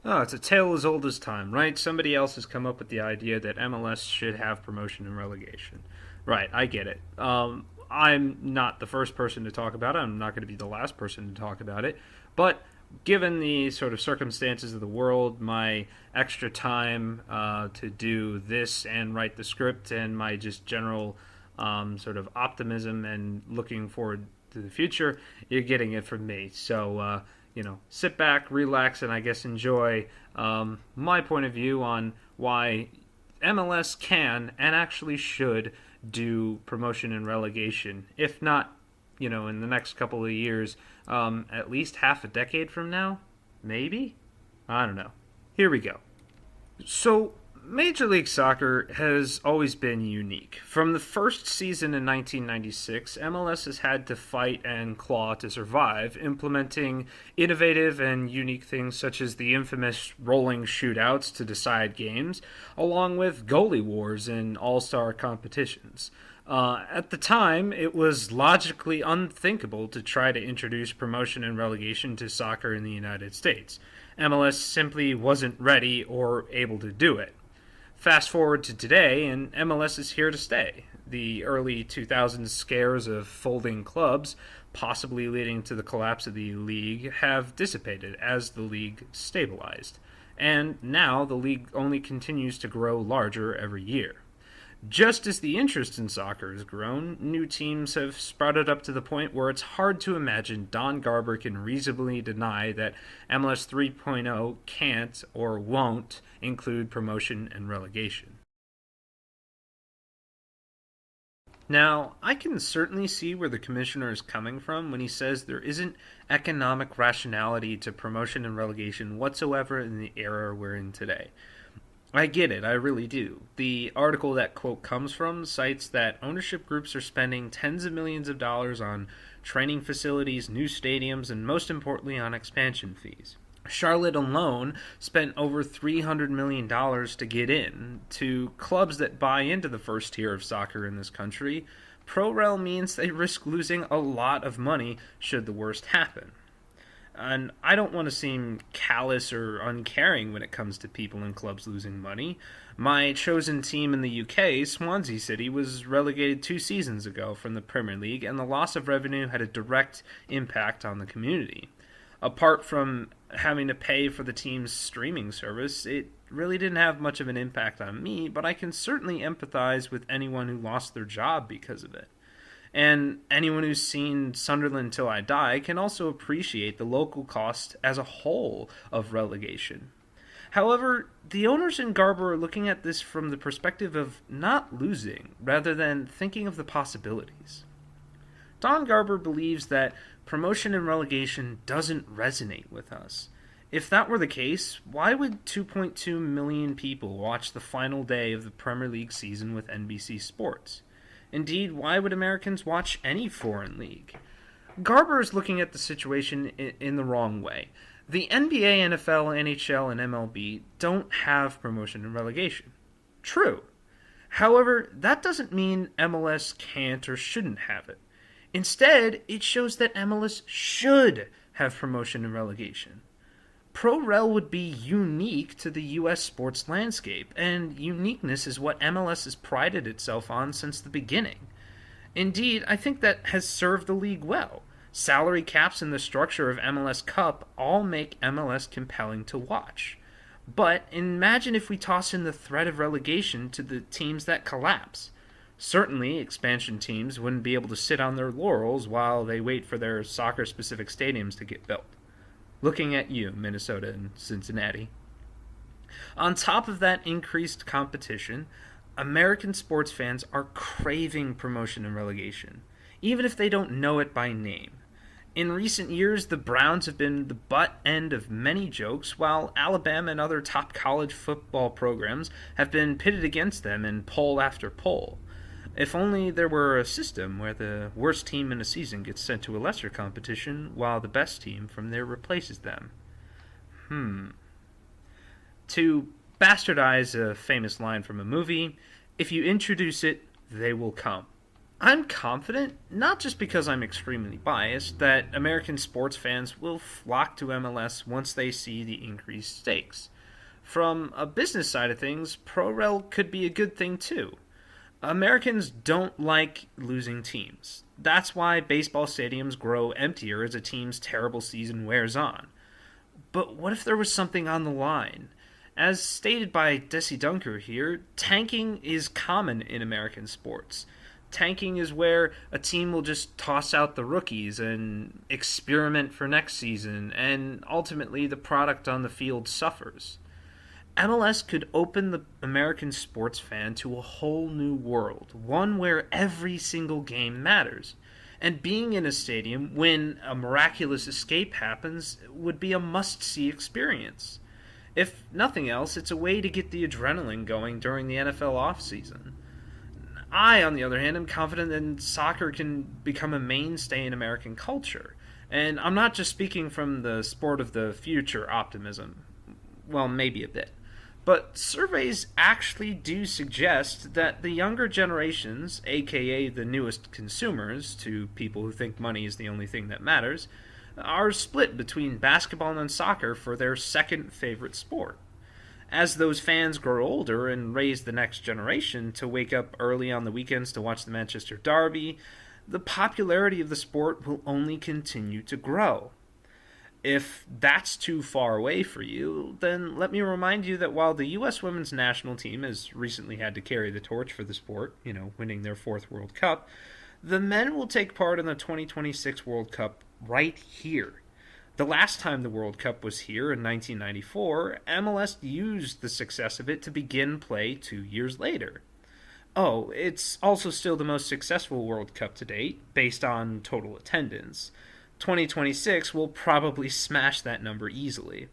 Oh, it's a tale as old as time, right? Somebody else has come up with the idea that MLS should have promotion and relegation. Right, I get it. I'm not the first person to talk about it. I'm not going to be the last person to talk about it. But given the sort of circumstances of the world, my extra time to do this and write the script, and my just general sort of optimism and looking forward to the future, you're getting it from me. So, sit back, relax, and I guess enjoy my point of view on why MLS can and actually should do promotion and relegation. If not, in the next couple of years, at least half a decade from now, maybe? I don't know. Here we go. So, Major League Soccer has always been unique. From the first season in 1996, MLS has had to fight and claw to survive, implementing innovative and unique things such as the infamous rolling shootouts to decide games, along with goalie wars in all-star competitions. At the time, it was logically unthinkable to try to introduce promotion and relegation to soccer in the United States. MLS simply wasn't ready or able to do it. Fast forward to today, and MLS is here to stay. The early 2000s scares of folding clubs, possibly leading to the collapse of the league, have dissipated as the league stabilized. And now the league only continues to grow larger every year. Just as the interest in soccer has grown, new teams have sprouted up to the point where it's hard to imagine Don Garber can reasonably deny that MLS 3.0 can't or won't include promotion and relegation. Now, I can certainly see where the commissioner is coming from when he says there isn't economic rationality to promotion and relegation whatsoever in the era we're in today. I get it, I really do. The article that quote comes from cites that ownership groups are spending tens of millions of dollars on training facilities, new stadiums, and most importantly on expansion fees. Charlotte alone spent over $300 million to get in. To clubs that buy into the first tier of soccer in this country, pro-rel means they risk losing a lot of money should the worst happen. And I don't want to seem callous or uncaring when it comes to people and clubs losing money. My chosen team in the UK, Swansea City, was relegated 2 seasons ago from the Premier League, and the loss of revenue had a direct impact on the community. Apart from having to pay for the team's streaming service, it really didn't have much of an impact on me, but I can certainly empathize with anyone who lost their job because of it. And anyone who's seen Sunderland Till I Die can also appreciate the local cost as a whole of relegation. However, the owners in Garber are looking at this from the perspective of not losing, rather than thinking of the possibilities. Don Garber believes that promotion and relegation doesn't resonate with us. If that were the case, why would 2.2 million people watch the final day of the Premier League season with NBC Sports? Indeed, why would Americans watch any foreign league? Garber is looking at the situation in the wrong way. The NBA, NFL, NHL, and MLB don't have promotion and relegation. True. However, that doesn't mean MLS can't or shouldn't have it. Instead, it shows that MLS should have promotion and relegation. Pro-Rel would be unique to the U.S. sports landscape, and uniqueness is what MLS has prided itself on since the beginning. Indeed, I think that has served the league well. Salary caps and the structure of MLS Cup all make MLS compelling to watch. But imagine if we toss in the threat of relegation to the teams that collapse. Certainly, expansion teams wouldn't be able to sit on their laurels while they wait for their soccer-specific stadiums to get built. Looking at you, Minnesota and Cincinnati. On top of that increased competition, American sports fans are craving promotion and relegation, even if they don't know it by name. In recent years, the Browns have been the butt end of many jokes, while Alabama and other top college football programs have been pitted against them in poll after poll. If only there were a system where the worst team in a season gets sent to a lesser competition while the best team from there replaces them. To bastardize a famous line from a movie, if you introduce it, they will come. I'm confident, not just because I'm extremely biased, that American sports fans will flock to MLS once they see the increased stakes. From a business side of things, ProRel could be a good thing too. Americans don't like losing teams. That's why baseball stadiums grow emptier as a team's terrible season wears on. But what if there was something on the line? As stated by Desi Dunker here, tanking is common in American sports. Tanking is where a team will just toss out the rookies and experiment for next season, and ultimately the product on the field suffers. MLS could open the American sports fan to a whole new world, one where every single game matters. And being in a stadium when a miraculous escape happens would be a must see experience. If nothing else, it's a way to get the adrenaline going during the NFL offseason. I, on the other hand, am confident that soccer can become a mainstay in American culture. And I'm not just speaking from the sport of the future optimism. Well, maybe a bit. But surveys actually do suggest that the younger generations, aka the newest consumers, to people who think money is the only thing that matters, are split between basketball and soccer for their second favorite sport. As those fans grow older and raise the next generation to wake up early on the weekends to watch the Manchester Derby, the popularity of the sport will only continue to grow. If that's too far away for you, then let me remind you that while the U.S. women's national team has recently had to carry the torch for the sport, winning their fourth World Cup, the men will take part in the 2026 World Cup right here. The last time the World Cup was here in 1994, MLS used the success of it to begin play 2 years later. Oh, it's also still the most successful World Cup to date, based on total attendance. 2026 will probably smash that number easily.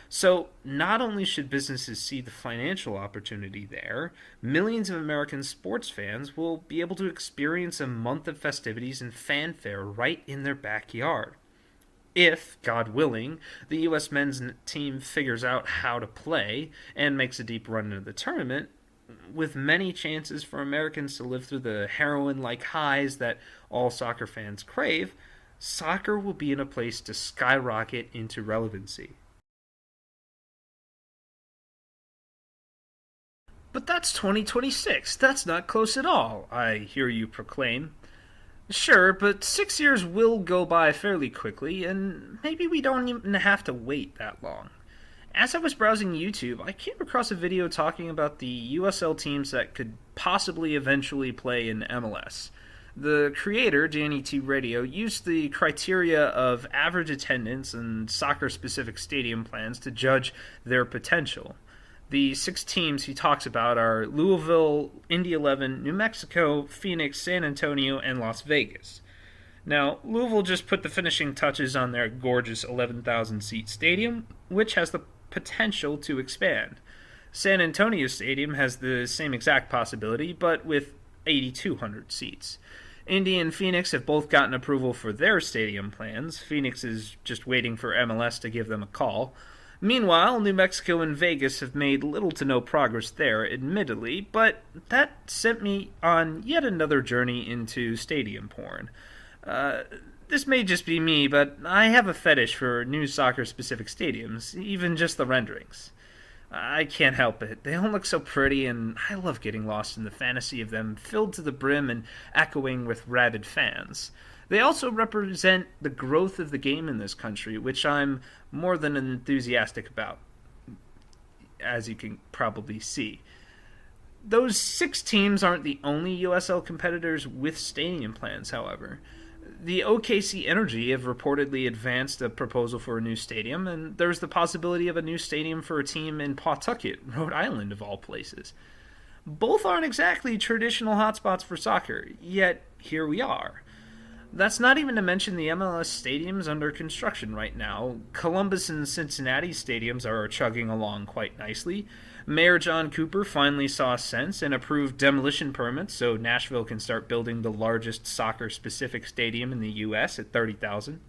So, not only should businesses see the financial opportunity there, millions of American sports fans will be able to experience a month of festivities and fanfare right in their backyard. If, God willing, the U.S. men's team figures out how to play and makes a deep run into the tournament, with many chances for Americans to live through the heroin like highs that all soccer fans crave, soccer will be in a place to skyrocket into relevancy. But that's 2026. That's not close at all, I hear you proclaim. Sure, but 6 years will go by fairly quickly, and maybe we don't even have to wait that long. As I was browsing YouTube, I came across a video talking about the USL teams that could possibly eventually play in MLS. The creator, Danny T. Radio, used the criteria of average attendance and soccer specific stadium plans to judge their potential. The 6 teams he talks about are Louisville, Indy 11, New Mexico, Phoenix, San Antonio, and Las Vegas. Now, Louisville just put the finishing touches on their gorgeous 11,000 seat stadium, which has the potential to expand. San Antonio Stadium has the same exact possibility, but with 8,200 seats. Indy and Phoenix have both gotten approval for their stadium plans. Phoenix is just waiting for MLS to give them a call. Meanwhile, New Mexico and Vegas have made little to no progress there, admittedly, but that sent me on yet another journey into stadium porn. This may just be me, but I have a fetish for new soccer-specific stadiums, even just the renderings. I can't help it. They all look so pretty, and I love getting lost in the fantasy of them, filled to the brim and echoing with rabid fans. They also represent the growth of the game in this country, which I'm more than enthusiastic about, as you can probably see. Those 6 teams aren't the only USL competitors with stadium plans, however. The OKC Energy have reportedly advanced a proposal for a new stadium, and there's the possibility of a new stadium for a team in Pawtucket, Rhode Island, of all places. Both aren't exactly traditional hotspots for soccer, yet here we are. That's not even to mention the MLS stadiums under construction right now. Columbus and Cincinnati stadiums are chugging along quite nicely. Mayor John Cooper finally saw sense and approved demolition permits so Nashville can start building the largest soccer-specific stadium in the U.S. at 30,000.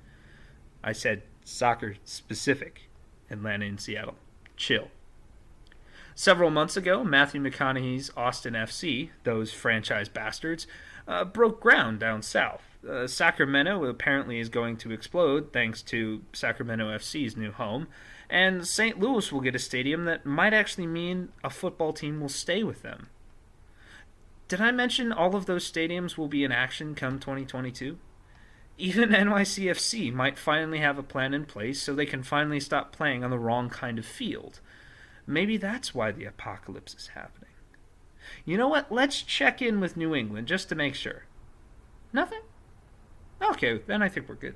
I said soccer-specific. Atlanta and Seattle. Chill. Several months ago, Matthew McConaughey's Austin FC, those franchise bastards, broke ground down south. Sacramento apparently is going to explode thanks to Sacramento FC's new home, and St. Louis will get a stadium that might actually mean a football team will stay with them. Did I mention all of those stadiums will be in action come 2022? Even NYCFC might finally have a plan in place so they can finally stop playing on the wrong kind of field. Maybe that's why the apocalypse is happening. You know what? Let's check in with New England just to make sure. Nothing? Okay, then I think we're good.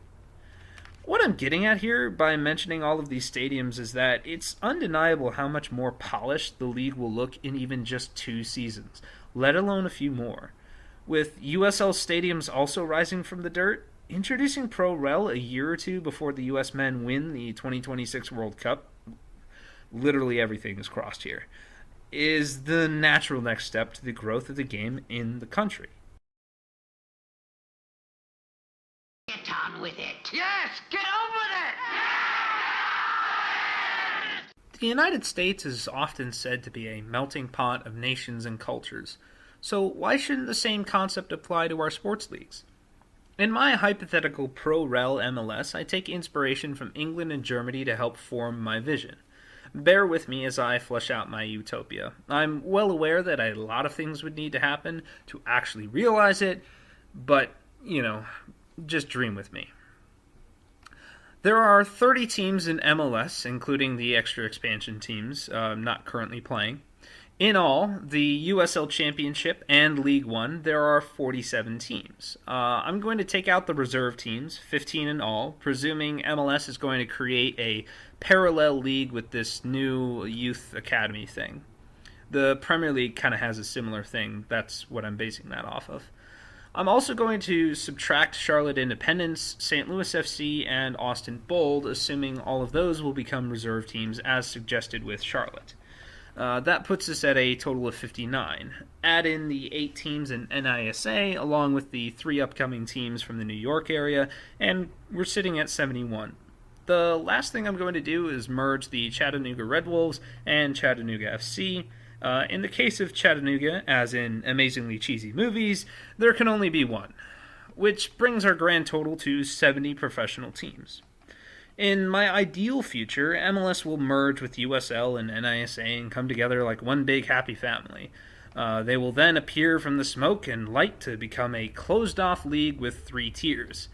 What I'm getting at here by mentioning all of these stadiums is that it's undeniable how much more polished the league will look in even just 2 seasons, let alone a few more. With USL stadiums also rising from the dirt, introducing Pro Rel a year or two before the US men win the 2026 World Cup, literally everything is crossed here, is the natural next step to the growth of the game in the country. Get on with it. Yes, get on with it! The United States is often said to be a melting pot of nations and cultures, so why shouldn't the same concept apply to our sports leagues? In my hypothetical pro-rel MLS, I take inspiration from England and Germany to help form my vision. Bear with me as I flesh out my utopia. I'm well aware that a lot of things would need to happen to actually realize it, but, just dream with me. There are 30 teams in MLS, including the extra expansion teams not currently playing. In all, the USL Championship and League One, there are 47 teams. I'm going to take out the reserve teams, 15 in all, presuming MLS is going to create a parallel league with this new youth academy thing. The Premier League kind of has a similar thing. That's what I'm basing that off of. I'm also going to subtract Charlotte Independence, St. Louis FC, and Austin Bold, assuming all of those will become reserve teams as suggested with Charlotte. That puts us at a total of 59. Add in the 8 teams in NISA, along with the 3 upcoming teams from the New York area, and we're sitting at 71. The last thing I'm going to do is merge the Chattanooga Red Wolves and Chattanooga FC. In the case of Chattanooga, as in Amazingly Cheesy Movies, there can only be one, which brings our grand total to 70 professional teams. In my ideal future, MLS will merge with USL and NISA and come together like one big happy family. They will then appear from the smoke and light to become a closed-off league with 3 tiers.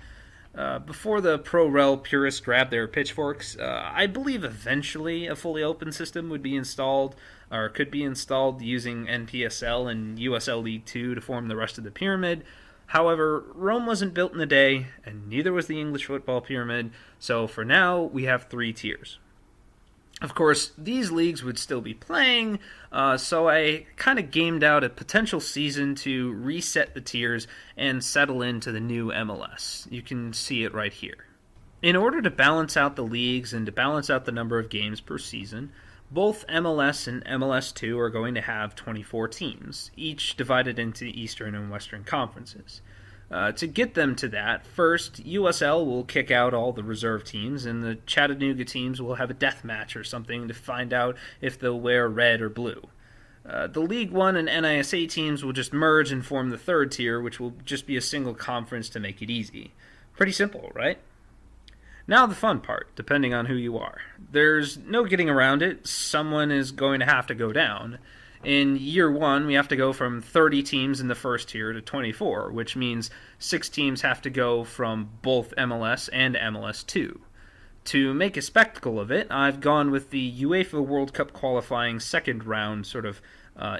Before the pro-rel purists grab their pitchforks, I believe eventually a fully open system would be installed, or could be installed using NPSL and USL League 2 to form the rest of the pyramid. However, Rome wasn't built in a day, and neither was the English football pyramid, so for now, we have 3 tiers. Of course, these leagues would still be playing, so I kind of gamed out a potential season to reset the tiers and settle into the new MLS. You can see it right here. In order to balance out the leagues and to balance out the number of games per season, both MLS and MLS2 are going to have 24 teams, each divided into Eastern and Western conferences. To get them to that, first, USL will kick out all the reserve teams, and the Chattanooga teams will have a death match or something to find out if they'll wear red or blue. The League One and NISA teams will just merge and form the 3rd tier, which will just be a single conference to make it easy. Pretty simple, right? Now the fun part, depending on who you are. There's no getting around it. Someone is going to have to go down. In year 1, we have to go from 30 teams in the 1st tier to 24, which means 6 teams have to go from both MLS and MLS2. To make a spectacle of it, I've gone with the UEFA World Cup qualifying 2nd round sort of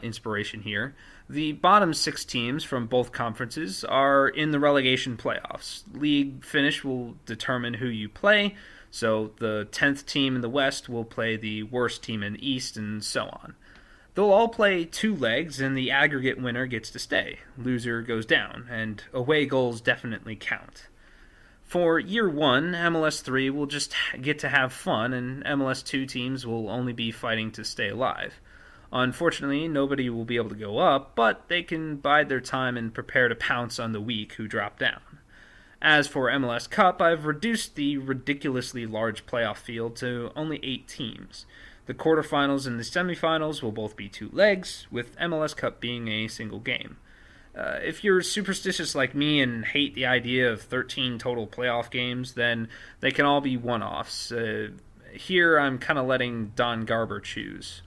inspiration here. The bottom 6 teams from both conferences are in the relegation playoffs. League finish will determine who you play, so the 10th team in the West will play the worst team in the East, and so on. They'll all play 2 legs, and the aggregate winner gets to stay. Loser goes down, and away goals definitely count. For year 1, MLS 3 will just get to have fun, and MLS 2 teams will only be fighting to stay alive. Unfortunately, nobody will be able to go up, but they can bide their time and prepare to pounce on the weak who drop down. As for MLS Cup, I've reduced the ridiculously large playoff field to only 8 teams. The quarterfinals and the semifinals will both be 2 legs, with MLS Cup being a single game. If you're superstitious like me and hate the idea of 13 total playoff games, then they can all be one-offs. Here, I'm kind of letting Don Garber choose.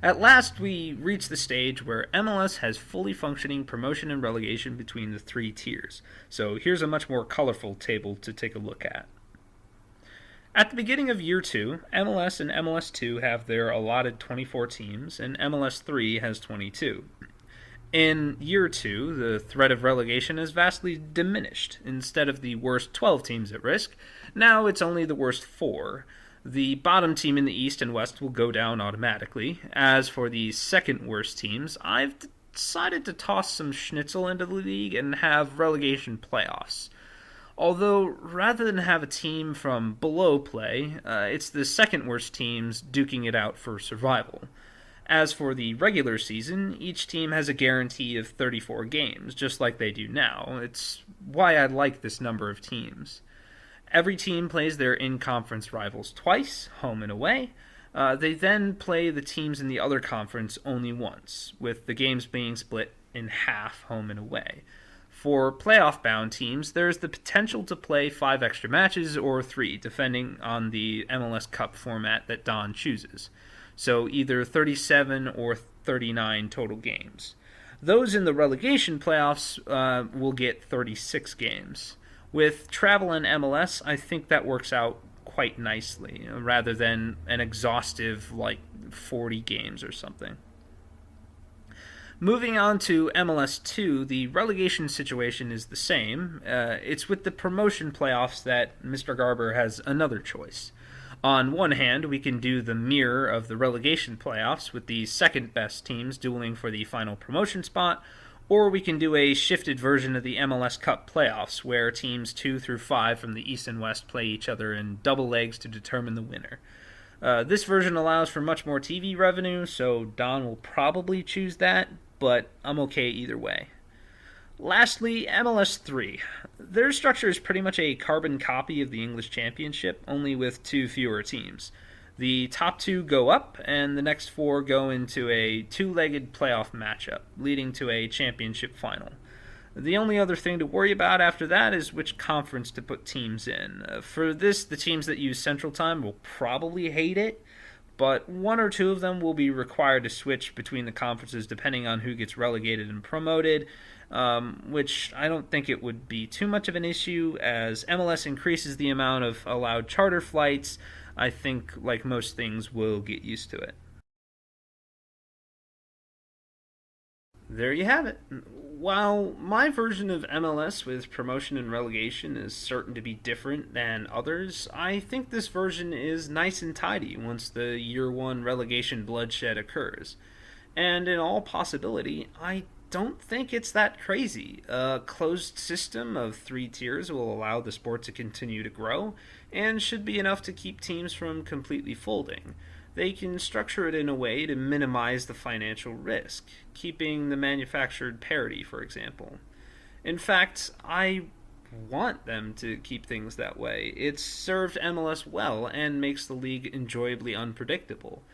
At last, we reach the stage where MLS has fully functioning promotion and relegation between the 3 tiers. So here's a much more colorful table to take a look at. At the beginning of Year 2, MLS and MLS2 have their allotted 24 teams, and MLS3 has 22. In Year 2, the threat of relegation is vastly diminished. Instead of the worst 12 teams at risk, now it's only the worst 4. The bottom team in the East and West will go down automatically. As for the second worst teams, I've decided to toss some schnitzel into the league and have relegation playoffs. Although, rather than have a team from below play, it's the second worst teams duking it out for survival. As for the regular season, each team has a guarantee of 34 games, just like they do now. It's why I like this number of teams. Every team plays their in-conference rivals twice, home and away. They then play the teams in the other conference only once, with the games being split in half, home and away. For playoff-bound teams, there's the potential to play 5 extra matches or 3, depending on the MLS Cup format that Don chooses. So either 37 or 39 total games. Those in the relegation playoffs will get 36 games. With travel and MLS, I think that works out quite nicely, rather than an exhaustive, 40 games or something. Moving on to MLS2, the relegation situation is the same. It's with the promotion playoffs that Mr. Garber has another choice. On one hand, we can do the mirror of the relegation playoffs with the second best teams dueling for the final promotion spot, or we can do a shifted version of the MLS Cup playoffs where teams 2 through 5 from the East and West play each other in double legs to determine the winner. This version allows for much more TV revenue, so Don will probably choose that, but I'm okay either way. Lastly, MLS 3. Their structure is pretty much a carbon copy of the English Championship, only with 2 fewer teams. The top 2 go up, and the next 4 go into a 2-legged playoff matchup, leading to a championship final. The only other thing to worry about after that is which conference to put teams in. For this, the teams that use Central Time will probably hate it, but 1 or 2 of them will be required to switch between the conferences depending on who gets relegated and promoted, which I don't think it would be too much of an issue. As MLS increases the amount of allowed charter flights, I think, like most things, we'll get used to it. There you have it. While my version of MLS with promotion and relegation is certain to be different than others, I think this version is nice and tidy once the Year 1 relegation bloodshed occurs. And in all possibility, I don't think it's that crazy. A closed system of 3 tiers will allow the sport to continue to grow, and should be enough to keep teams from completely folding. They can structure it in a way to minimize the financial risk, keeping the manufactured parity, for example. In fact, I want them to keep things that way. It's served MLS well and makes the league enjoyably unpredictable.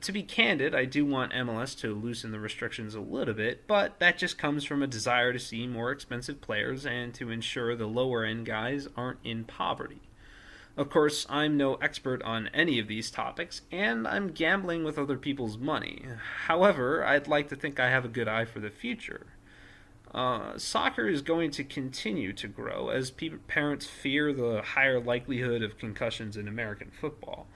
To be candid, I do want MLS to loosen the restrictions a little bit, but that just comes from a desire to see more expensive players and to ensure the lower-end guys aren't in poverty. Of course, I'm no expert on any of these topics, and I'm gambling with other people's money. However, I'd like to think I have a good eye for the future. Soccer is going to continue to grow as parents fear the higher likelihood of concussions in American football.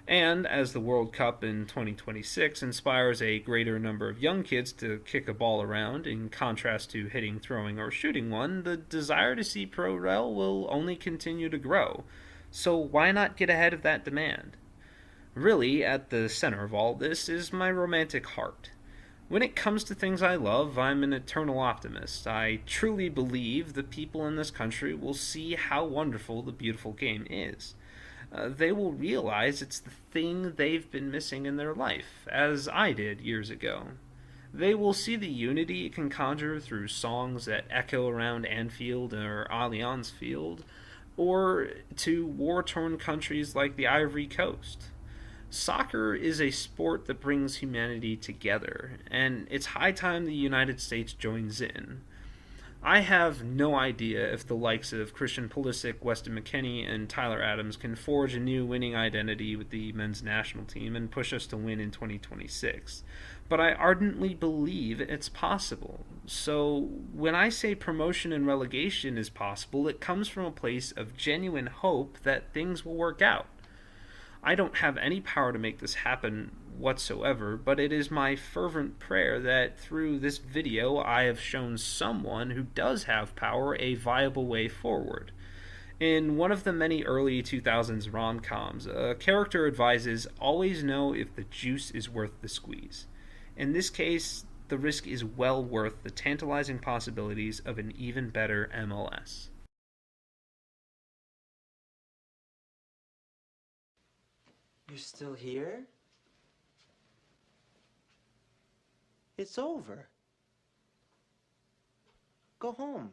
And as the World Cup in 2026 inspires a greater number of young kids to kick a ball around in contrast to hitting, throwing, or shooting one, the desire to see pro rel will only continue to grow. So why not get ahead of that demand? Really, at the center of all this is my romantic heart. When it comes to things I love, I'm an eternal optimist. I truly believe the people in this country will see how wonderful the beautiful game is. They will realize it's the thing they've been missing in their life, as I did years ago. They will see the unity it can conjure through songs that echo around Anfield or Allianz Field, or to war torn countries like the Ivory Coast. Soccer is a sport that brings humanity together, and it's high time the United States joins in. I have no idea if the likes of Christian Pulisic, Weston McKennie, and Tyler Adams can forge a new winning identity with the men's national team and push us to win in 2026. But I ardently believe it's possible. So when I say promotion and relegation is possible, it comes from a place of genuine hope that things will work out. I don't have any power to make this happen whatsoever, but it is my fervent prayer that through this video I have shown someone who does have power a viable way forward. In one of the many early 2000s rom-coms, a character advises always know if the juice is worth the squeeze. In this case, the risk is well worth the tantalizing possibilities of an even better MLS. You're still here? It's over. Go home.